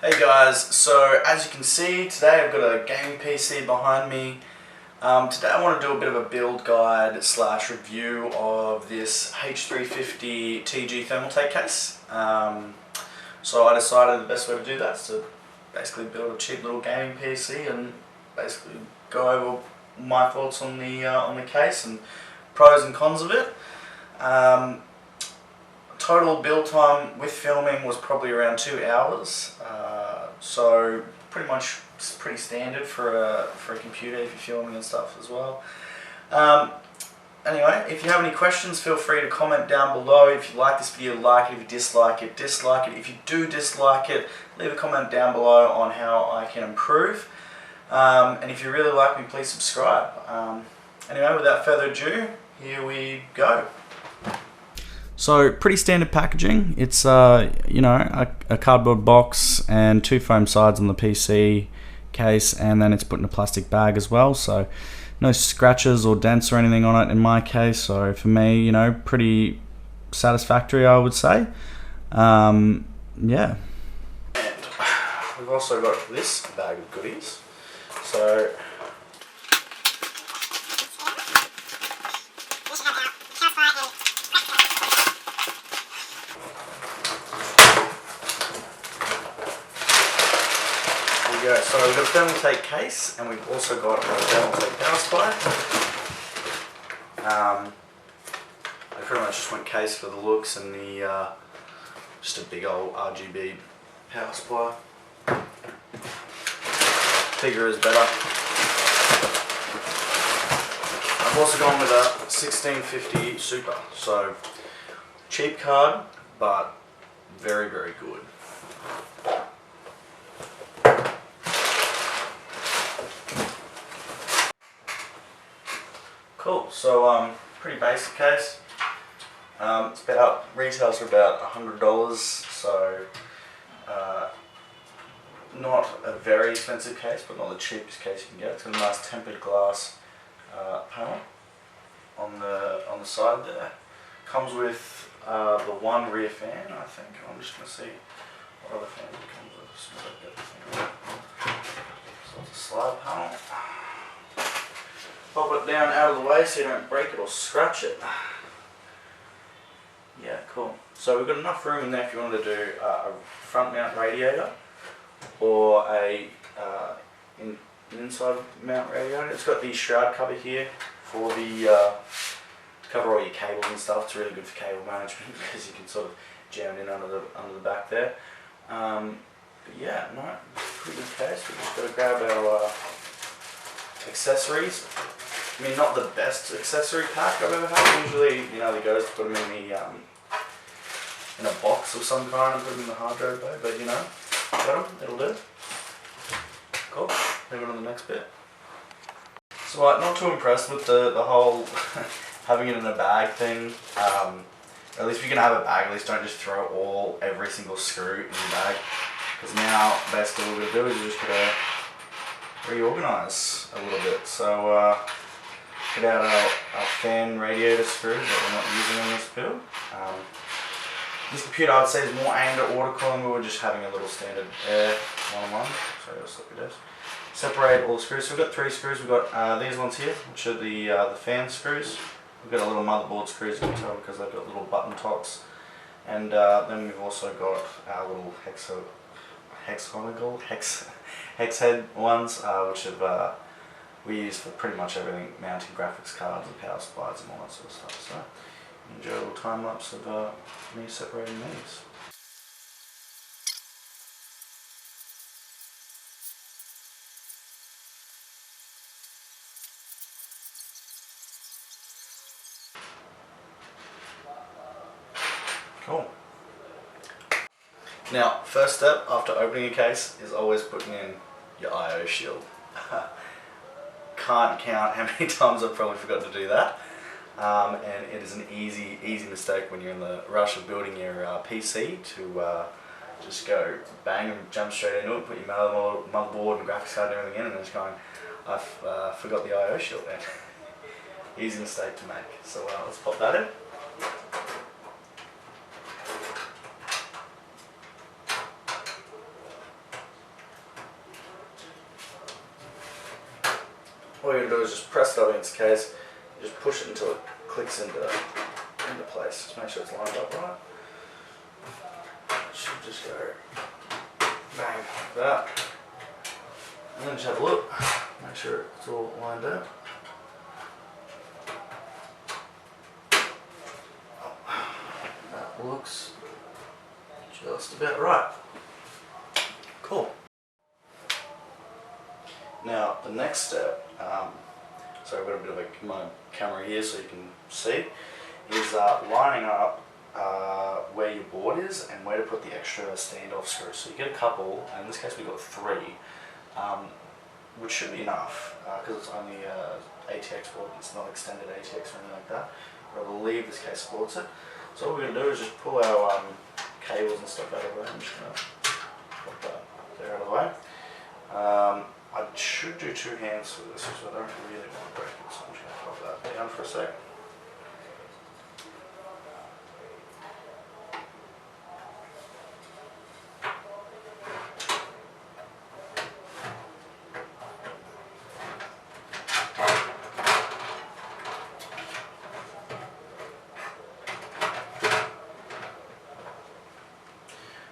Hey guys, so as you can see today I've got a gaming PC behind me. Today I want to do a bit of a build guide / review of this H350 TG Thermaltake case. So I decided the best way to do that is to basically build a cheap little gaming PC and basically go over my thoughts on the case and pros and cons of it. Total build time with filming was probably around 2 hours, so pretty standard for a computer if you're filming and stuff as well. Anyway, if you have any questions, feel free to comment down below. If you like this video, like it. If you dislike it, dislike it. If you do dislike it, leave a comment down below on how I can improve. And if you really like me, please subscribe. Anyway, without further ado, here we go. So pretty standard packaging. It's a cardboard box and 2 foam sides on the PC case, and then it's put in a plastic bag as well. So no scratches or dents or anything on it in my case. So for me, pretty satisfactory, I would say. Yeah. And we've also got this bag of goodies. So so we've got a Thermaltake case, and we've also got a Thermaltake power supply. I pretty much just went case for the looks and the just a big old RGB power supply. Bigger is better. I've also gone with a 1650 Super, so cheap card, but very, very good. Cool, so pretty basic case. Retails for about $100, so not a very expensive case, but not the cheapest case you can get. It's got a nice tempered glass panel on the side there. Comes with the one rear fan, I think. I'm just going to see what other fans it comes with as soon as I get the thing. So it's a slide panel. Pop it down out of the way so you don't break it or scratch it. Yeah, cool. So we've got enough room in there if you wanted to do a front mount radiator or an inside mount radiator. It's got the shroud cover here for the cover all your cables and stuff. It's really good for cable management because you can sort of jam it in under the back there. But yeah, no, pretty good case. We've just got to grab our accessories. I mean, not the best accessory pack I've ever had. Usually, the guys put them in a box of some kind and put them in the hard drive bay, but got them, it'll do. Cool, moving on to the next bit. So not too impressed with the whole having it in a bag thing. At least if you're going to have a bag, at least don't just throw every single screw in the bag. Because now, basically what we're going to do is we're just going to reorganize a little bit. So get out our fan radiator screws that we're not using on this build. This computer, I'd say, is more aimed at water cooling. We were just having a little standard air one-on-one. Sorry, I'll slip your desk. Separate all the screws. So we've got 3 screws. We've got these ones here, which are the fan screws. We've got a little motherboard screws, you can tell, because they've got little button tops. And then we've also got our little hex head ones, which have we use for pretty much everything, mounting graphics cards and power supplies and all that sort of stuff. So enjoy a little time lapse of me separating these. Cool. Now, first step after opening a case is always putting in your I/O shield. Can't count how many times I've probably forgot to do that, and it is an easy mistake when you're in the rush of building your PC to just go bang and jump straight into it, put your motherboard and graphics card and everything in, and then just going, I've forgot the I/O shield in. Easy mistake to make. So let's pop that in. all you're going to do is just press it up against the case, just push it until it clicks into place. Just make sure it's lined up right. It should just go bang like that. And then just have a look, make sure it's all lined up. That looks just about right. Cool. Now the next step, so I've got a bit of my camera here so you can see, is lining up where your board is and where to put the extra standoff screws. So you get a couple, and in this case we've got 3, which should be enough because it's only ATX board, it's not extended ATX or anything like that, but I believe this case supports it. So what we're going to do is just pull our cables and stuff out of the way. I'm just going to put that there out of the way. I should do 2 hands for this because I don't really want to break it, so I'm just going to pop that down for a sec.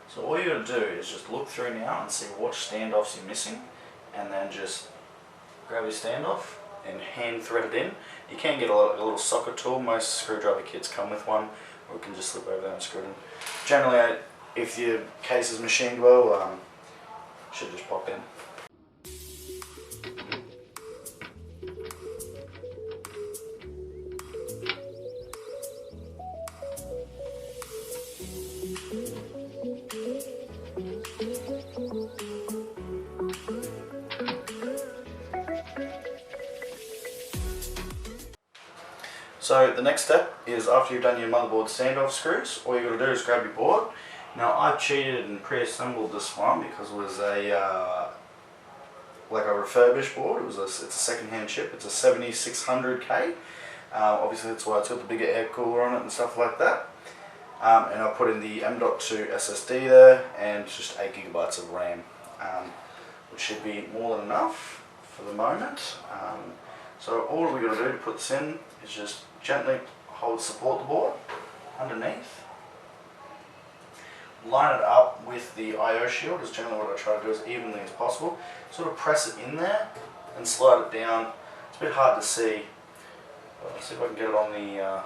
So all you're going to do is just look through now and see what standoffs you're missing, and then just grab your standoff and hand thread it in. You can get a little socket tool. Most screwdriver kits come with one, or you can just slip over there and screw it in. Generally, if your case is machined well, it should just pop in. So the next step is, after you've done your motherboard standoff screws, all you've got to do is grab your board. Now I've cheated and pre-assembled this one because it was like a refurbished board. It's a second-hand chip. It's a 7600K. Obviously that's why it's got the bigger air cooler on it and stuff like that. And I put in the M.2 SSD there and just 8 GB of RAM, which should be more than enough for the moment. So all we're going to do to put this in is just gently support the board underneath. Line it up with the I/O shield, is generally what I try to do as evenly as possible. Sort of press it in there and slide it down. It's a bit hard to see. Let's see if I can get it on the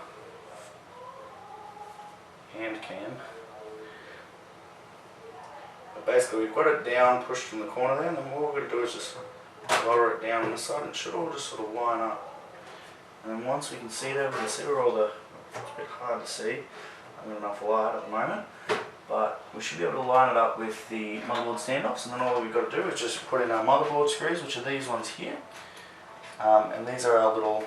hand cam. But basically we've got it down, pushed from the corner there, and then what we're going to do is just lower it down on this side. It should all just sort of line up. And then once we can see that, we can see where all the, it's a bit hard to see, I've got enough light at the moment, but we should be able to line it up with the motherboard standoffs, and then all we've got to do is just put in our motherboard screws, which are these ones here. And these are our little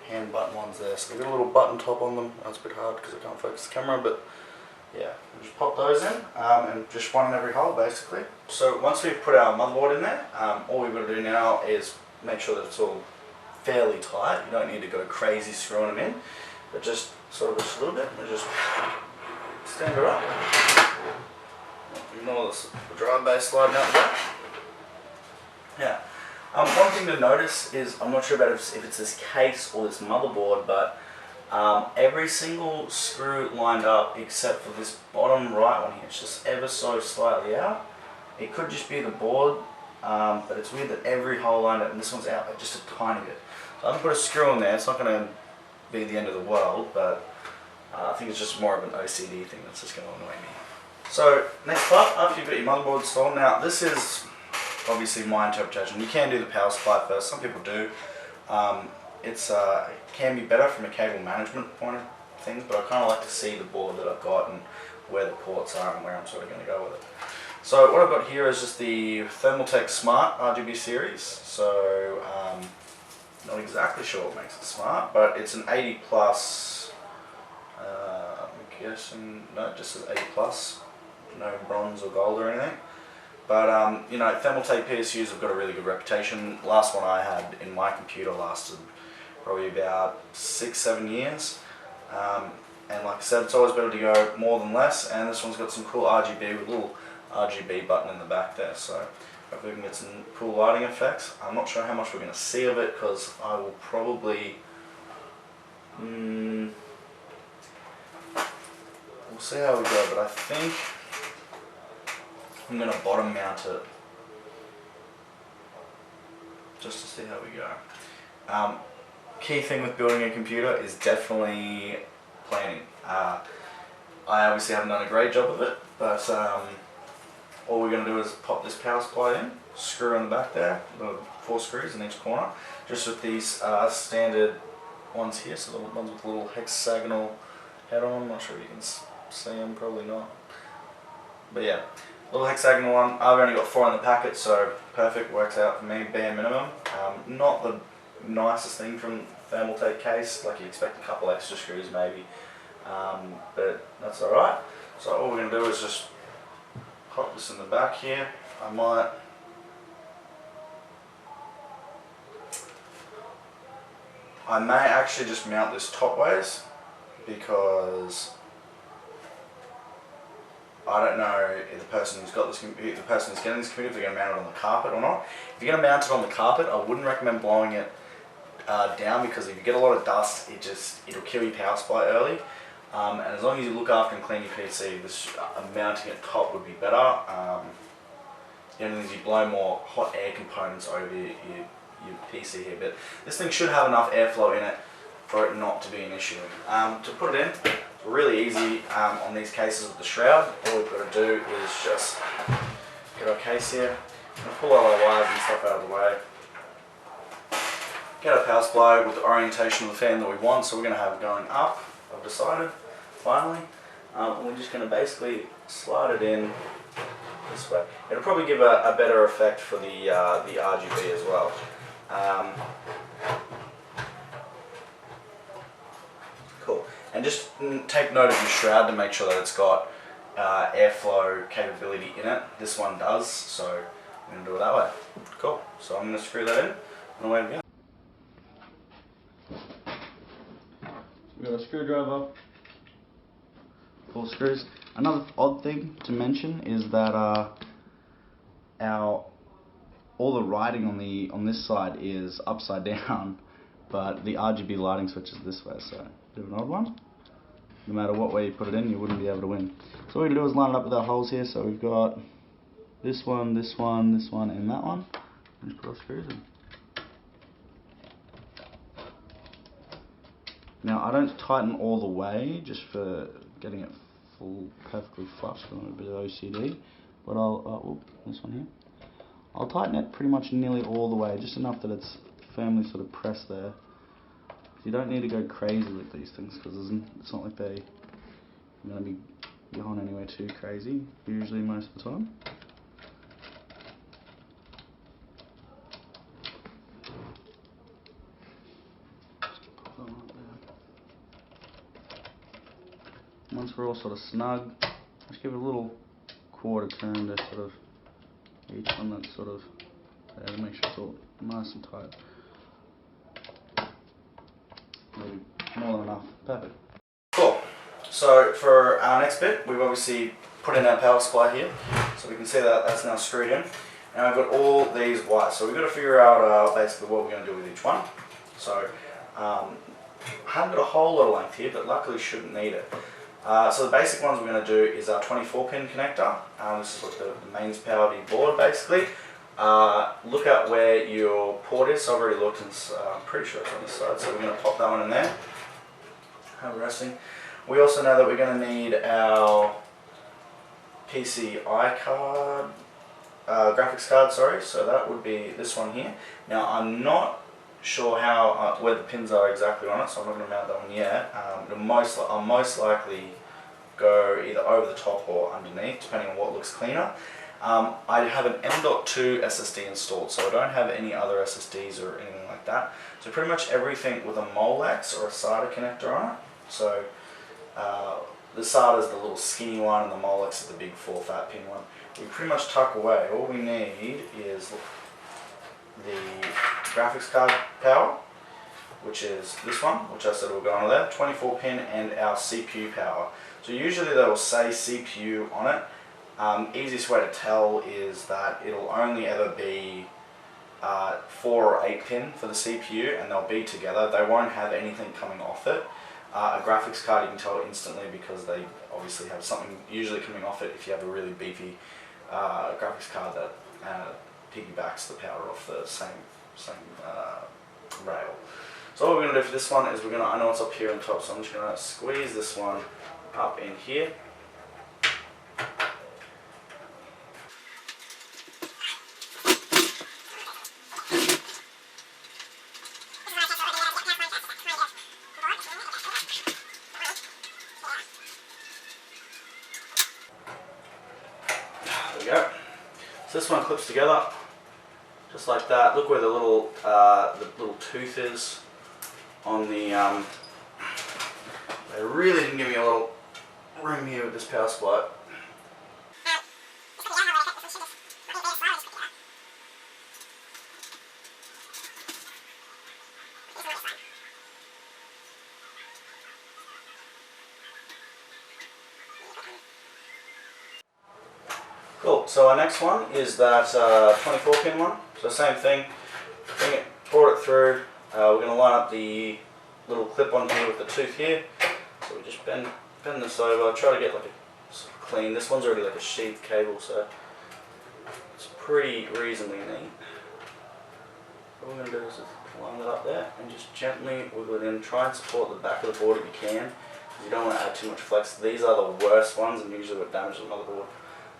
hand button ones there. So they've got a little button top on them. That's a bit hard because I can't focus the camera, but yeah, we'll just pop those in, and just one in every hole basically. So once we've put our motherboard in there, all we've got to do now is make sure that it's all fairly tight. You don't need to go crazy screwing them in, but just sort of just a little bit, and just stand it up. Ignore the drive base sliding out the back. Yeah. One thing to notice is, I'm not sure about if it's this case or this motherboard, but every single screw lined up except for this bottom right one here. It's just ever so slightly out. It could just be the board, but it's weird that every hole lined up and this one's out just a tiny bit. So I haven't put a screw in there. It's not going to be the end of the world, but I think it's just more of an OCD thing that's just going to annoy me. So next part, after you've got your motherboard installed, now this is obviously my interpretation. You can do the power supply first. Some people do. It can be better from a cable management point of things, but I kind of like to see the board that I've got and where the ports are and where I'm sort of going to go with it. So what I've got here is just the Thermaltake Smart RGB series. So not exactly sure what makes it smart, but it's an 80 plus. I'm guessing no, it just says 80 plus. No bronze or gold or anything. But you know, Thermaltake PSUs have got a really good reputation. Last one I had in my computer lasted probably about 6-7 years. And like I said, it's always better to go more than less. And this one's got some cool RGB with a little RGB button in the back there. So Hopefully we can get some cool lighting effects. I'm not sure how much we're going to see of it because I will probably... we'll see how we go, but I think I'm going to bottom mount it just to see how we go. Key thing with building a computer is definitely planning. I obviously haven't done a great job of it, but all we're going to do is pop this power supply in, screw in the back there, the 4 screws in each corner, just with these standard ones here, so the ones with the little hexagonal head on. I'm not sure if you can see them, probably not. But yeah, little hexagonal one. I've only got 4 in the packet, so perfect, works out for me, bare minimum. Not the nicest thing from Thermaltake case, like you expect a couple extra screws maybe, but that's alright. So all we're going to do is just pop this in the back here. I may actually just mount this top ways because I don't know if the person who's got this computer, the person who's getting this computer, if they're going to mount it on the carpet or not. If you're going to mount it on the carpet, I wouldn't recommend blowing it down, because if you get a lot of dust, it'll kill your power supply early. And as long as you look after and clean your PC, mounting it top would be better. The only thing is you blow more hot air components over your PC here, but this thing should have enough airflow in it for it not to be an issue. To put it in, it's really easy on these cases with the shroud. All we've got to do is just get our case here, and pull all our wires and stuff out of the way. Get our power supply with the orientation of the fan that we want, so we're going to have it going up, I've decided, finally. We're just going to basically slide it in this way. It'll probably give a better effect for the RGB as well. Cool. And just take note of your shroud to make sure that it's got airflow capability in it. This one does, so I'm going to do it that way. Cool. So I'm going to screw that in, and away we go. We've got a screwdriver, 4 screws. Another odd thing to mention is that all the writing on this side is upside down, but the RGB lighting switch is this way, so bit of an odd one. No matter what way you put it in, you wouldn't be able to win. So what we're going to do is line it up with our holes here. So we've got this one, this one, this one, and that one. And just put our screws in. Now I don't tighten all the way just for getting it perfectly flush, because I'm a bit of OCD, but this one here, I'll tighten it pretty much nearly all the way, just enough that it's firmly sort of pressed there. You don't need to go crazy with these things, because it's not like they're going to be going anywhere too crazy, usually most of the time. Once we're all sort of snug, just give it a little quarter turn to sort of each one that's sort of there to make sure it's all nice and tight. Maybe more than enough. Perfect. Cool. So for our next bit, we've obviously put in our power supply here, so we can see that that's now screwed in. And I've got all these wires, so we've got to figure out basically what we're going to do with each one. So I haven't got a whole lot of length here, but luckily shouldn't need it. So the basic ones we're going to do is our 24-pin connector. This is what the mains power board basically. Look at where your port is. So I've already looked, and I'm pretty sure it's on this side. So we're going to pop that one in there. Have it resting. We also know that we're going to need our PCI card, graphics card. Sorry. So that would be this one here. Now I'm not sure how where the pins are exactly on it, so I'm not going to mount that one yet. I'll most likely go either over the top or underneath, depending on what looks cleaner. I have an M.2 SSD installed, so I don't have any other SSDs or anything like that. So pretty much everything with a Molex or a SATA connector on it. So the SATA is the little skinny one, and the Molex is the big 4 fat pin one. We pretty much tuck away. All we need is the graphics card power, which is this one, which I said will go on there, 24 pin, and our CPU power. So usually they will say CPU on it. Easiest way to tell is that it'll only ever be 4 or 8 pin for the CPU, and they'll be together. They won't have anything coming off it. A graphics card, you can tell instantly because they obviously have something usually coming off it if you have a really beefy graphics card that piggybacks the power off the same rail. So what we're going to do for this one is I know it's up here on top, so I'm just going to squeeze this one up in here. There we go. So this one clips together just like that. Look where the little tooth is on the. They really didn't give me a little room here with this power supply. Cool, so our next one is that 24 pin one. So same thing, pour it through. We're going to line up the little clip on here with the tooth here. So we just bend this over, try to get like a sort of clean. This one's already like a sheathed cable, so it's pretty reasonably neat. What we're going to do is just line it up there and just gently wiggle it in. Try and support the back of the board if you can. You don't want to add too much flex. These are the worst ones and usually what damages the motherboard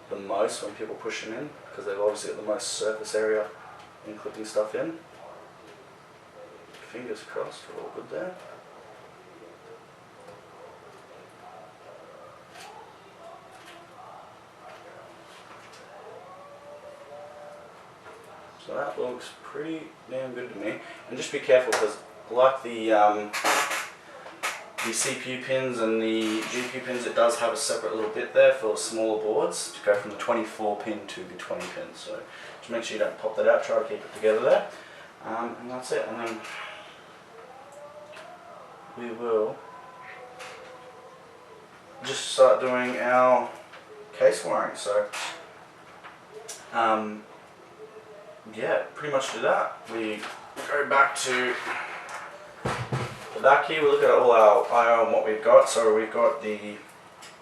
the most when people push them in, because they've obviously got the most surface area in clipping stuff in. Fingers crossed, we're all good there. So that looks pretty damn good to me. And just be careful because like the CPU pins and the GPU pins, it does have a separate little bit there for smaller boards to go from the 24 pin to the 20 pin. So just make sure you don't pop that out, try to keep it together there. And that's it. And then we will just start doing our case wiring. So yeah, pretty much do that. We go back to the back here, we look at all our I/O and what we've got. So we've got the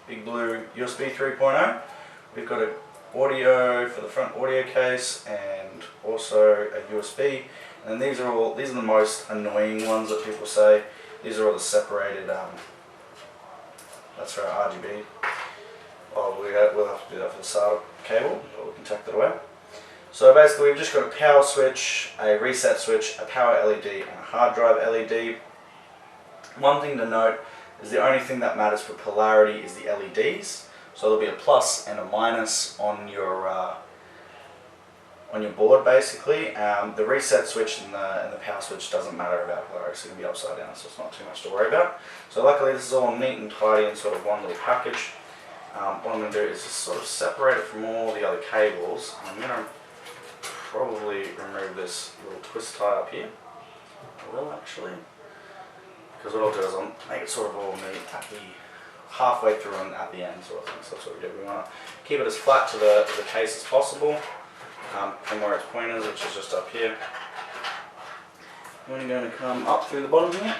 big blue USB 3.0. We've got an audio for the front audio case and also a USB. And these are the most annoying ones that people say. These are all the separated. That's for our RGB. Oh, we'll have to do that for the SATA cable, but we can tuck that away. So basically, we've just got a power switch, a reset switch, a power LED, and a hard drive LED. One thing to note is the only thing that matters for polarity is the LEDs. So there'll be a plus and a minus on your board basically. The reset switch and the power switch doesn't matter about polarity, so it can be upside down, so it's not too much to worry about. So luckily this is all neat and tidy in sort of one little package. What I'm going to do is just sort of separate it from all the other cables. I'm going to probably remove this little twist tie up here. I will actually. Because what I'll do is I'll make it sort of all neat at the halfway through and at the end sort of thing. So that's what we do. We want to keep it as flat to the case as possible from where its point is, which is just up here. We're going to come up through the bottom here.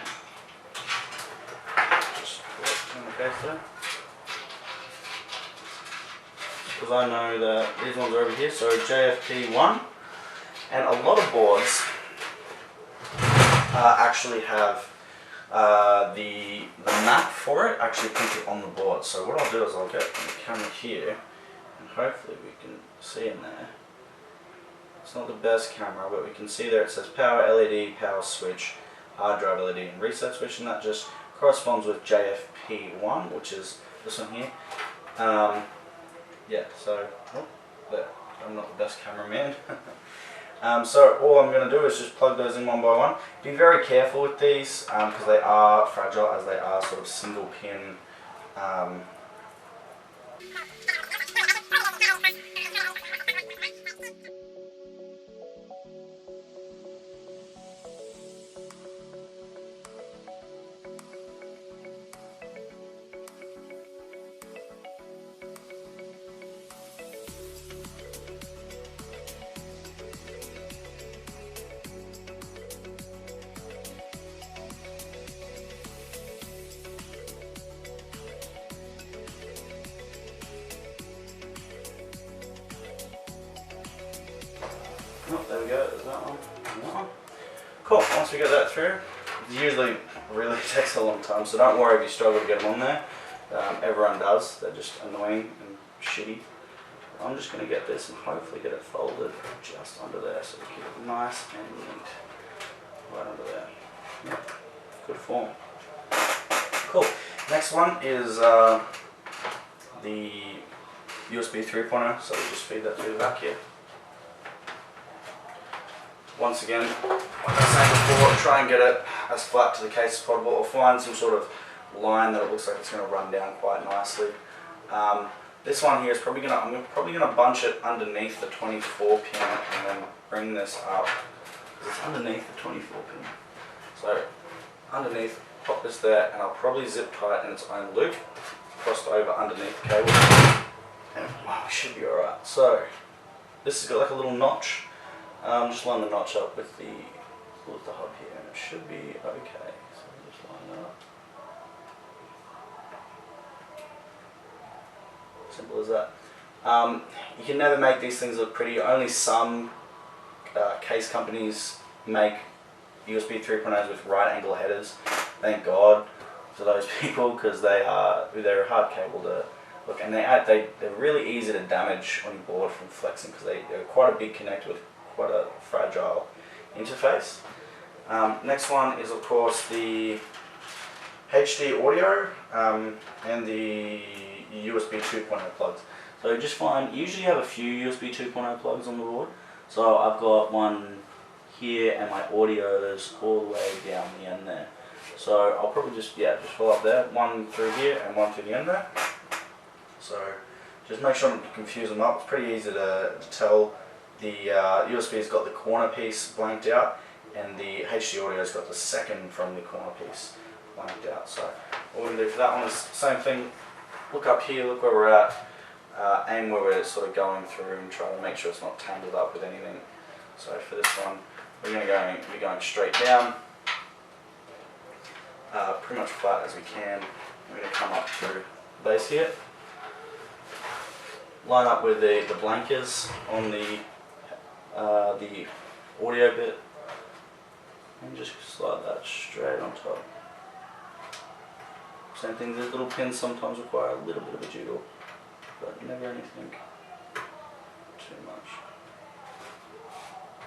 Just pull it in the case there. Because I know that these ones are over here, so JFP1. And a lot of boards actually have the map for it actually printed on the board. So what I'll do is I'll get the camera here and hopefully we can see in there. It's not the best camera, but we can see there it says power LED, power switch, hard drive LED and reset switch, and that just corresponds with JFP1, which is this one here. Yeah, so there. I'm not the best cameraman. So all I'm going to do is just plug those in one by one. Be very careful with these because they are fragile, as they are sort of single pin. that one and that one. Cool, once we get that through, it usually really takes a long time, so don't worry if you struggle to get them on there. Everyone does, they're just annoying and shitty. I'm just going to get this and hopefully get it folded just under there so we keep it nice and neat. Right under there. Yeah, good form. Cool. Next one is the USB 3.0, so we just feed that through the back here. Once again, like I was saying before, try and get it as flat to the case as possible, or find some sort of line that it looks like it's going to run down quite nicely. This one here is probably going to, I'm probably going to bunch it underneath the 24 pin and then bring this up. It's underneath the 24 pin. So underneath, pop this there, and I'll probably zip tie it in its own loop, crossed over underneath the cable, and wow, we should be alright. So this has got like a little notch. Just line the notch up with the hub here, and it should be okay. So just line that up. Simple as that. You can never make these things look pretty. Only some case companies make USB 3.0s with right angle headers. Thank God for those people, because they're a hard cable to look, and they're really easy to damage on your board from flexing, because they're quite a big connector with quite a fragile interface. Next one is of course the HD audio and the USB 2.0 plugs. So just find, usually you have a few USB 2.0 plugs on the board. So I've got one here and my audio's all the way down the end there. So I'll probably just fill up there, one through here and one through the end there. So just make sure not to confuse them up. It's pretty easy to tell. The USB's got the corner piece blanked out, and the HD audio's got the second from the corner piece blanked out. So what we're going to do for that one is the same thing. Look up here, look where we're at, aim where we're sort of going through, and try to make sure it's not tangled up with anything. So for this one, we're going to be going straight down, pretty much flat as we can. We're going to come up through the base here, line up with the blankers on the audio bit, and just slide that straight on top. Same thing, these little pins sometimes require a little bit of a jiggle, but never anything too much.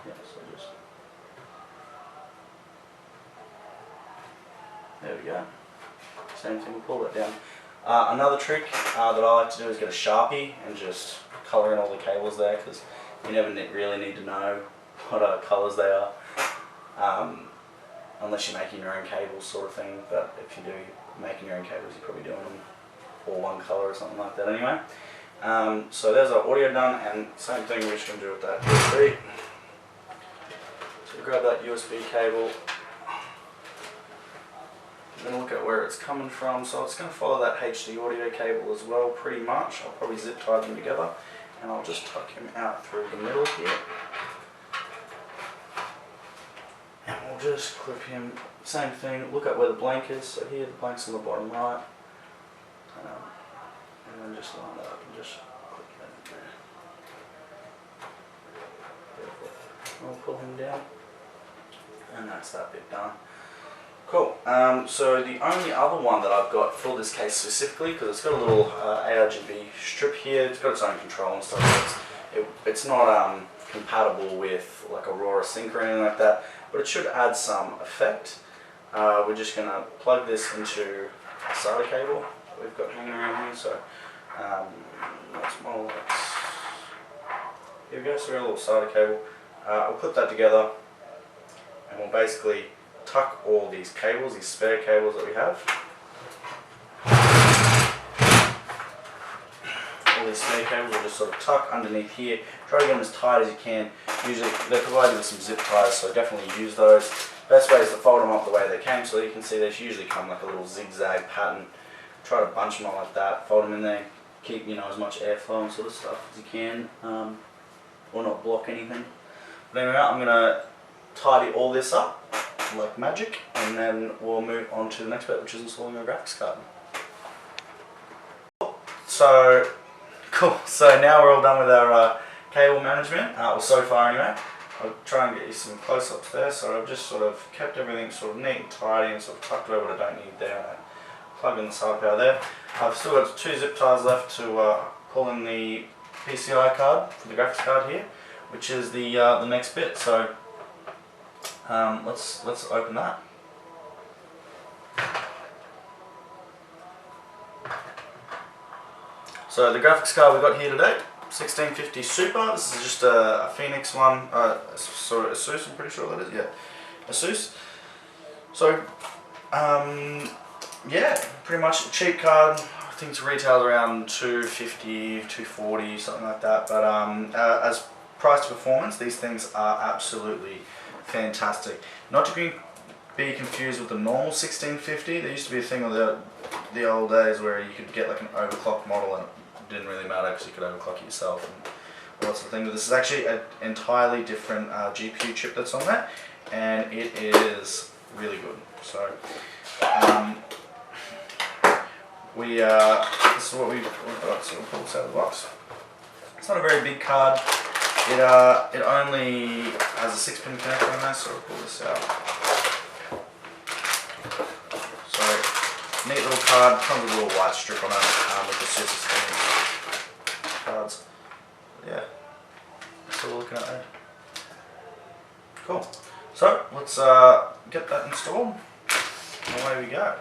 Yeah, so just, there we go. Same thing, we'll pull that down. Another trick that I like to do is get a Sharpie and just colour in all the cables there, because you never really need to know what colours they are, unless you're making your own cables sort of thing. But if you do making your own cables, you're probably doing them all one colour or something like that anyway. So there's our audio done, and same thing we're just going to do with that USB. So grab that USB cable, and then look at where it's coming from. So it's going to follow that HD audio cable as well, pretty much. I'll probably zip tie them together, and I'll just tuck him out through the middle here. And we'll just clip him, same thing, look at where the blank is. So here the blank's on the bottom right. And then just line that up and just click that in there. Beautiful. I'll pull him down. And that's that bit done. Cool. So the only other one that I've got for this case specifically, because it's got a little ARGB strip here, it's got its own control and stuff. It's not compatible with like Aurora Sync or anything like that, but it should add some effect. We're just going to plug this into a SATA cable that we've got hanging around here. So that's more like, here we go. So we've got a little SATA cable. We'll put that together, and we'll basically tuck all these cables, these spare cables that we have. All these spare cables will just sort of tuck underneath here. Try to get them as tight as you can. Usually they're provided with some zip ties, so definitely use those. Best way is to fold them up the way they came, so you can see they usually come like a little zigzag pattern. Try to bunch them up like that, fold them in there, keep as much airflow and sort of stuff as you can, or not block anything. But anyway, I'm going to tidy all this up like magic, and then we'll move on to the next bit, which is installing a graphics card. So, cool. So now we're all done with our cable management, well so far anyway. I'll try and get you some close-ups there. So I've just sort of kept everything sort of neat and tidy and sort of tucked away what I don't need there. And plug in the side power there. I've still got 2 zip ties left to pull in the PCI card for the graphics card here, which is the next bit. So let's open that. So the graphics card we got here today, 1650 Super. This is just a Phoenix one. Sorry, Asus. I'm pretty sure that is. Yeah, Asus. So yeah, pretty much a cheap card. I think it's retailed around 250, 240, something like that. But as price to performance, these things are absolutely fantastic. Not to be confused with the normal 1650. There used to be a thing of the old days where you could get like an overclock model and it didn't really matter because you could overclock it yourself and all that sort of thing. But this is actually an entirely different GPU chip that's on there, and it is really good. So this is what we've got. So we'll pull this out of the box. It's not a very big card. It only has a 6-pin connector on there, so we'll pull this out. So neat little card. Comes with a little white strip on it with the scissors cards. Yeah, that's what we're looking at there. Cool. So let's get that installed. Away we go.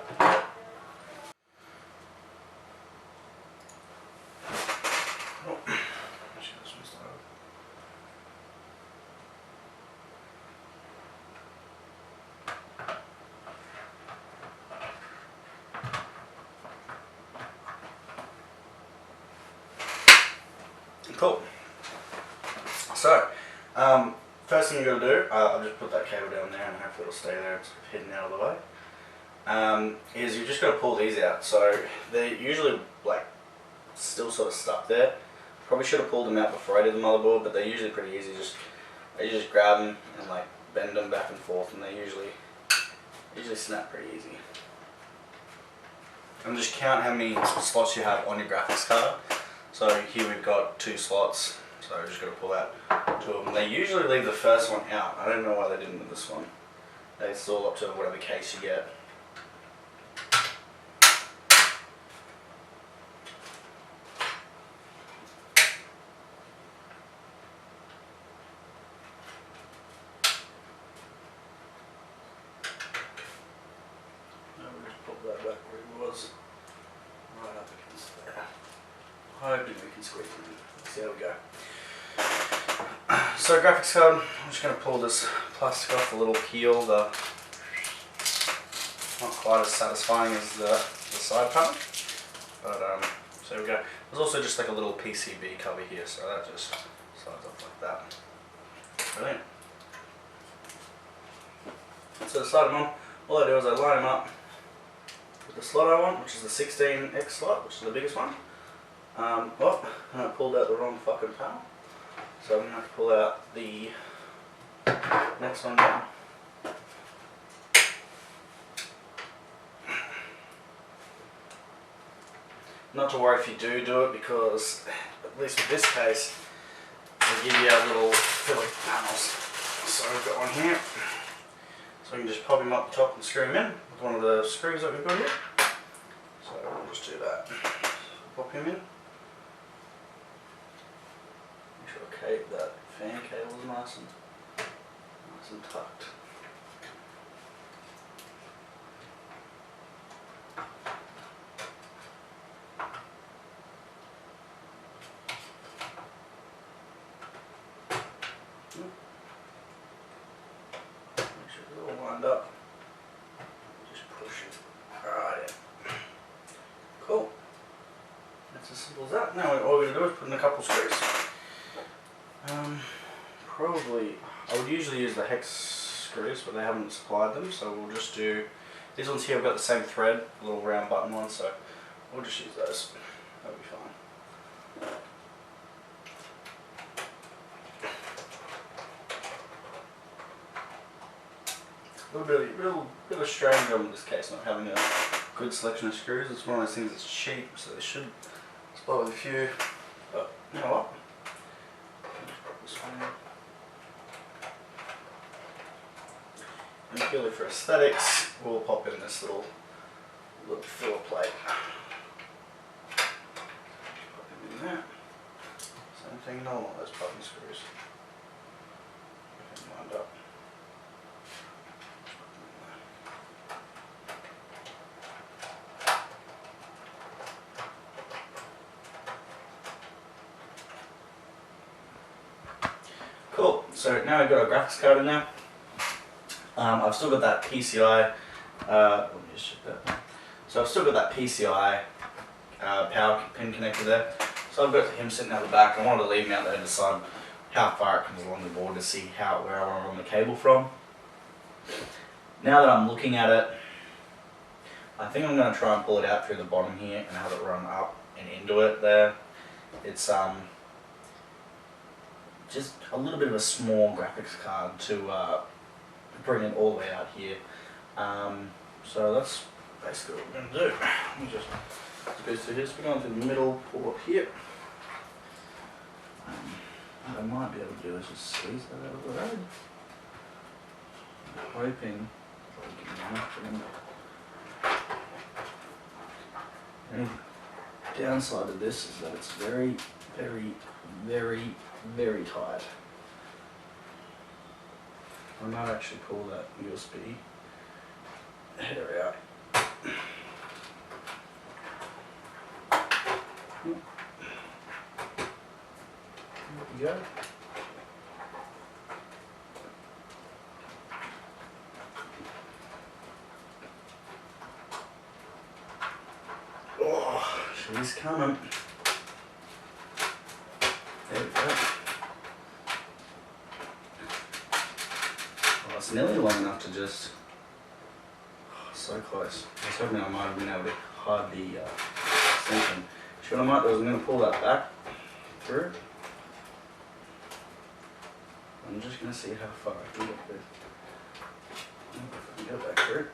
Cool. So, first thing you're going to do, I'll just put that cable down there and hopefully it'll stay there, it's hidden out of the way, is you've just got to pull these out. So they're usually like still sort of stuck there. Probably should have pulled them out before I did the motherboard, but they're usually pretty easy. You just grab them and like bend them back and forth, and they usually snap pretty easy. And just count how many slots you have on your graphics card. So here we've got 2 slots, so I've just got to pull out 2 of them. They usually leave the first one out. I don't know why they didn't with this one. It's all up to whatever case you get. Now we'll just pop that back where it was. Right up against there. Hopefully we can squeeze it in. Let's see how we go. So graphics card, I'm just going to pull this plastic off, the little peel. Not quite as satisfying as the side panel, but so there we go. There's also just like a little PCB cover here, so that just slides off like that. Brilliant. So to slide them on, all I do is I line them up with the slot I want, which is the 16X slot, which is the biggest one. Oh, and I pulled out the wrong fucking panel. So I'm going to have to pull out the next one down. Not to worry if you do it, because at least with this case, they give you our little Philly panels. So I've got one here. So we can just pop him up the top and screw him in with one of the screws that we've got here. So we'll just do that. Pop him in. Make sure that fan cable is nice and tucked. Make sure it's all lined up. Just push it right in. Cool. That's as simple as that. Now all we're going to do is put in a couple screws. Probably, I would usually use the hex screws, but they haven't supplied them, so we'll just do, these ones here have got the same thread, a little round button one, so we'll just use those. That'll be fine. A little bit of a strange one in this case, not having a good selection of screws. It's one of those things that's cheap, so they should supply with a few, but you know what? Just pop this one in. And purely for aesthetics, we'll pop in this little filler plate. Pop it in there. Same thing, another one of those button screws. Get them lined up. Cool, so now we've got our graphics card in there. I've still got that PCI, let me just check that. So I've still got that PCI power pin connector there. So I've got him sitting out the back. I wanted to leave him out there to decide how far it comes along the board to see where I want to run the cable from. Now that I'm looking at it, I think I'm going to try and pull it out through the bottom here and have it run up and into it there. It's just a little bit of a small graphics card to bring it all the way out here. So that's basically what we're going to do. Let me just go through this. We're going through the middle port here. What I might be able to do is just squeeze that out of the road. I'm hoping I can knock it in. The downside of this is that it's very, very, very, very tight. I might actually pull that USB header out. There we go. Oh, she's coming. There we go. Well, it's nearly long enough to just... Oh, so close. I was hoping I might have been able to hide the extension. What I might do is I'm going to pull that back through. I'm just going to see how far I can get this. If I can get back through.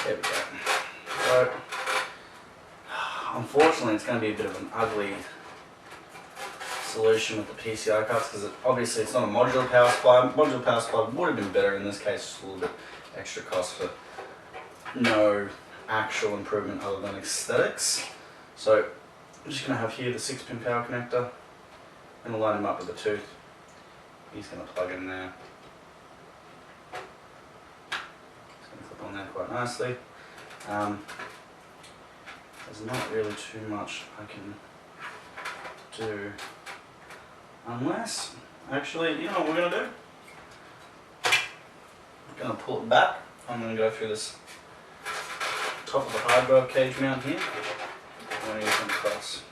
There we go. So, unfortunately, it's going to be a bit of an ugly solution with the PCI cards because obviously it's not a modular power supply. Modular power supply would have been better in this case, just a little bit extra cost for no actual improvement other than aesthetics. So I'm just going to have here the 6-pin power connector. I'm going to line him up with the tooth. He's going to plug in there. It's going to clip on there quite nicely. There's not really too much I can do unless, actually, you know what we're going to do? I'm going to pull it back. I'm going to go through this top of the hard drive cage mount here. I'm going to use them across.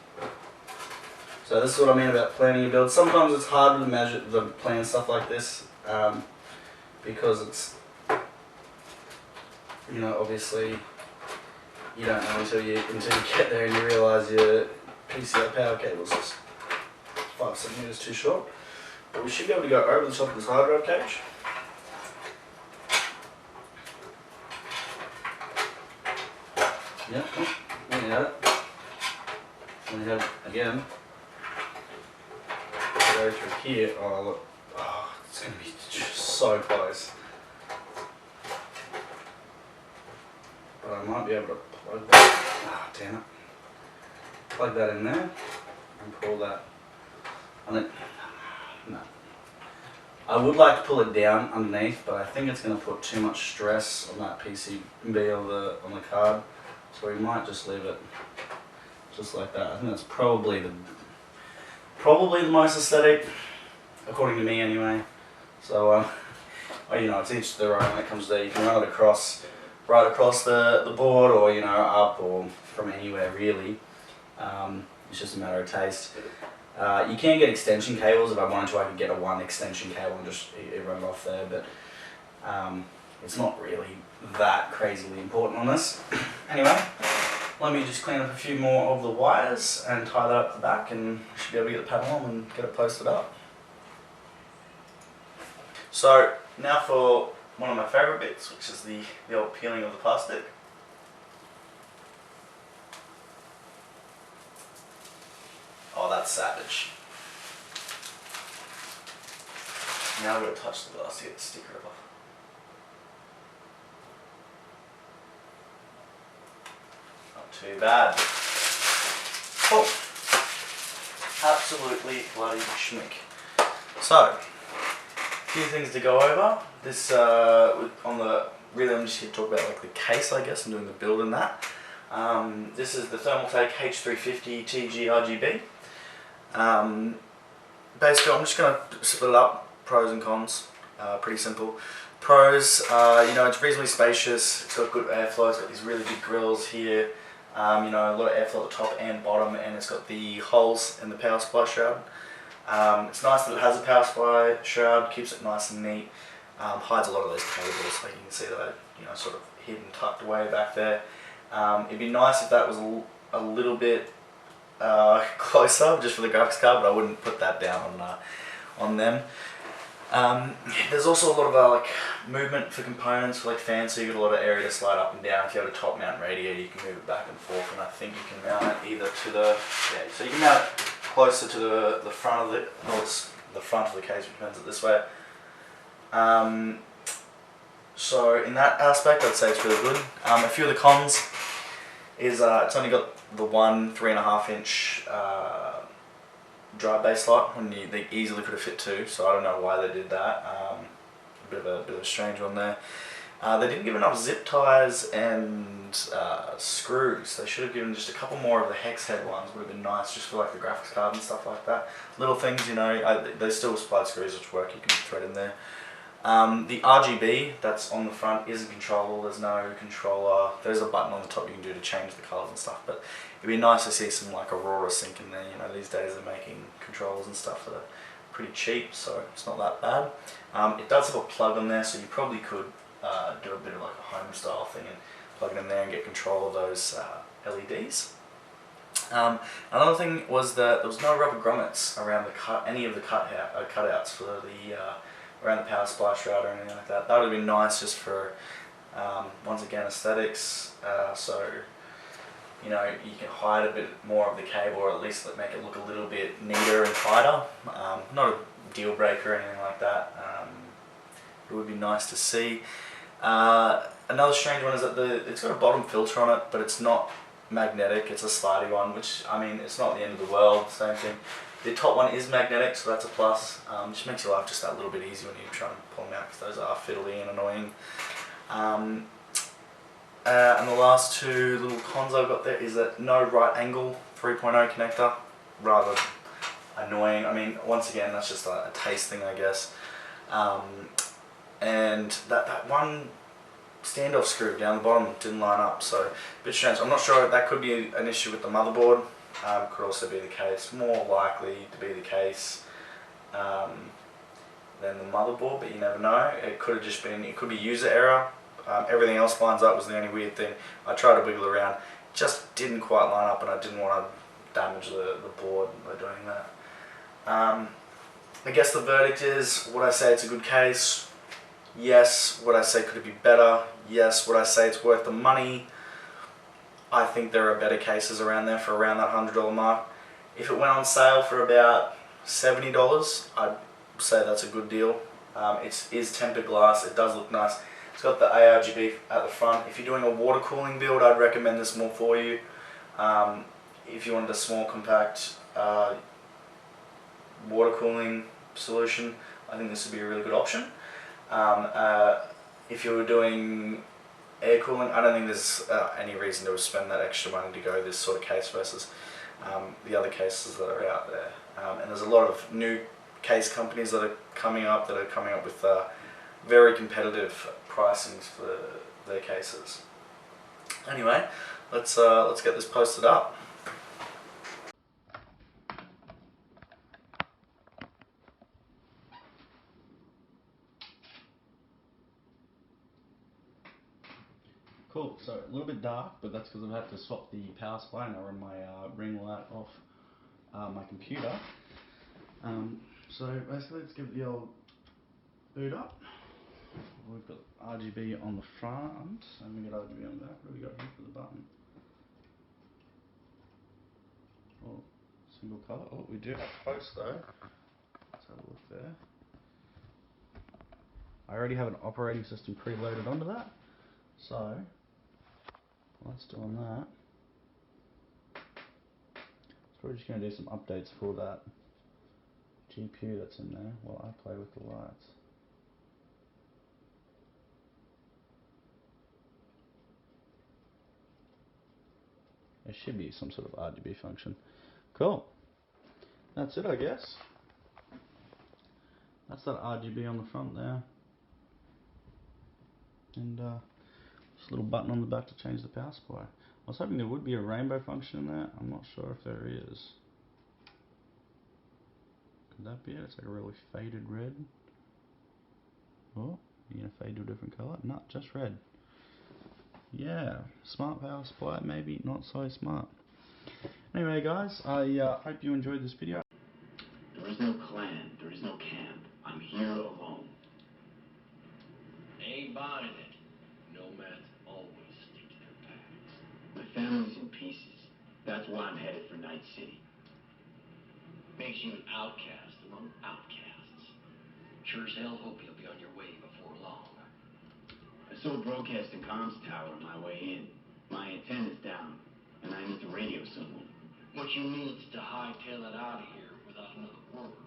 So this is what I mean about planning your build. Sometimes it's harder to plan stuff like this because it's, you know, obviously you don't know until you get there and you realise your PCI power cable is just 5 centimeters too short. But we should be able to go over the top of this hard drive cage. Yeah, there you have it. And we have again, go through here. Oh look, oh, it's going to be just so close. But I might be able to plug that. Ah, damn it. Plug that in there and pull that. No. I would like to pull it down underneath, but I think it's going to put too much stress on that PCB on the card. So we might just leave it just like that. I think that's probably the most aesthetic, according to me anyway. So well, you know, it's each their own when it comes to that. You can run it across, right across the board, or you know, up or from anywhere really. It's just a matter of taste. You can get extension cables. If I wanted to, I could get a one extension cable and just run it off there, but it's not really that crazily important on this. Anyway, let me just clean up a few more of the wires and tie that up the back, and we should be able to get the panel on and get it posted up. So now for one of my favourite bits, which is the old peeling of the plastic. Now I've got to touch the glass to get the sticker off. Not too bad. Oh, absolutely bloody schmick. So, a few things to go over. This really I'm just here to talk about like the case, I guess, and doing the build in that. This is the Thermaltake h350 TG RGB. Basically, I'm just going to split it up, pros and cons, pretty simple. Pros, you know, it's reasonably spacious, it's got good airflow, it's got these really big grills here, you know, a lot of airflow at the top and bottom, and it's got the holes in the power supply shroud. It's nice that it has a power supply shroud, keeps it nice and neat, hides a lot of those cables, like you can see that, you know, sort of hidden, tucked away back there. It'd be nice if that was a little bit closer, just for the graphics card, but I wouldn't put that down on them. There's also a lot of like movement for components, for like fans, so you get a lot of area to slide up and down. If you have a top mount radiator, you can move it back and forth, and I think you can mount it either to the, so you can mount it closer to the front of the front of the case, which turns it this way. So in that aspect, I'd say it's really good. A few of the cons is it's only got the one 3.5 inch drive bay slot when they easily could have fit two, so I don't know why they did that. A bit of a strange one there. They didn't give enough zip ties and screws. They should have given just a couple more of the hex head ones. Would have been nice, just for like the graphics card and stuff like that. Little things, you know. They still supplied screws which work. You can thread in there. The RGB that's on the front isn't controllable. There's no controller. There's a button on the top you can do to change the colours and stuff, but it'd be nice to see some like Aurora sync in there. You know, these days they're making controllers and stuff that are pretty cheap, so it's not that bad. It does have a plug on there, so you probably could do a bit of like a home style thing and plug it in there and get control of those LEDs. Another thing was that there was no rubber grommets around any of the cutouts for the around the power supply shroud or anything like that. That would have been nice just for, once again, aesthetics. So, you know, you can hide a bit more of the cable, or at least make it look a little bit neater and tighter. Not a deal breaker or anything like that. It would be nice to see. Another strange one is that it's got a bottom filter on it, but it's not magnetic. It's a slidey one, which, I mean, it's not the end of the world. Same thing. The top one is magnetic, so that's a plus. Just makes your life just that little bit easier when you try and pull them out, because those are fiddly and annoying. And the last two little cons I've got there is that no right angle 3.0 connector, rather annoying. I mean, once again, that's just a taste thing, I guess. And that one standoff screw down the bottom didn't line up, so a bit strange. I'm not sure, that could be an issue with the motherboard. Could also be the case, more likely to be the case than the motherboard, but you never know. It could have just been, it could be user error. Everything else lines up was the only weird thing. I tried to wiggle around, just didn't quite line up, and I didn't want to damage the board by doing that. I guess the verdict is, would I say it's a good case? Yes. Would I say could it be better? Yes. Would I say it's worth the money? I think there are better cases around there for around that $100 mark. If it went on sale for about $70, I'd say that's a good deal. It is tempered glass, it does look nice. It's got the ARGB at the front. If you're doing a water cooling build, I'd recommend this more for you. If you wanted a small, compact water cooling solution, I think this would be a really good option. If you were doing air cooling, I don't think there's any reason to spend that extra money to go this sort of case versus the other cases that are out there. And there's a lot of new case companies that are coming up with very competitive pricings for their cases. Anyway, let's get this posted up. Cool, so a little bit dark, but that's because I've had to swap the power supply and I run my ring light off my computer. So basically, let's give the old boot up. We've got RGB on the front, and we've got RGB on the back. What have we got here for the button? Oh, single colour. Oh, we do have post though. Let's have a look there. I already have an operating system preloaded onto that. So, let's do on that. So we're just going to do some updates for that GPU that's in there while I play with the lights. There should be some sort of RGB function. Cool. That's it, I guess. That's that RGB on the front there. And just a little button on the back to change the power supply. I was hoping there would be a rainbow function in there. I'm not sure if there is. Could that be it? It's like a really faded red. Oh, you're going to fade to a different color? No, just red. Yeah, smart power supply, maybe not so smart. Anyway guys, I hope you enjoyed this video. There is no clan, there is no camp. I'm here alone. Ain't buying it. Nomads always stick to their packs. My family's in pieces. That's why I'm headed for Night City. Makes you an outcast among outcasts. Sure as hell hope you'll be on your way before long. I saw a broadcasting comms tower on my way in. My antenna's down, and I need to radio someone. What you need's to hightail it out of here without another word.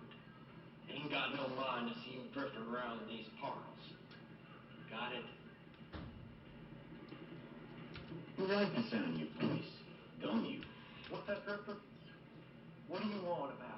Ain't got no mind to see you drifting around these parts. Got it? You like the sound of your voice, don't you? What's that, Drifter? What do you want about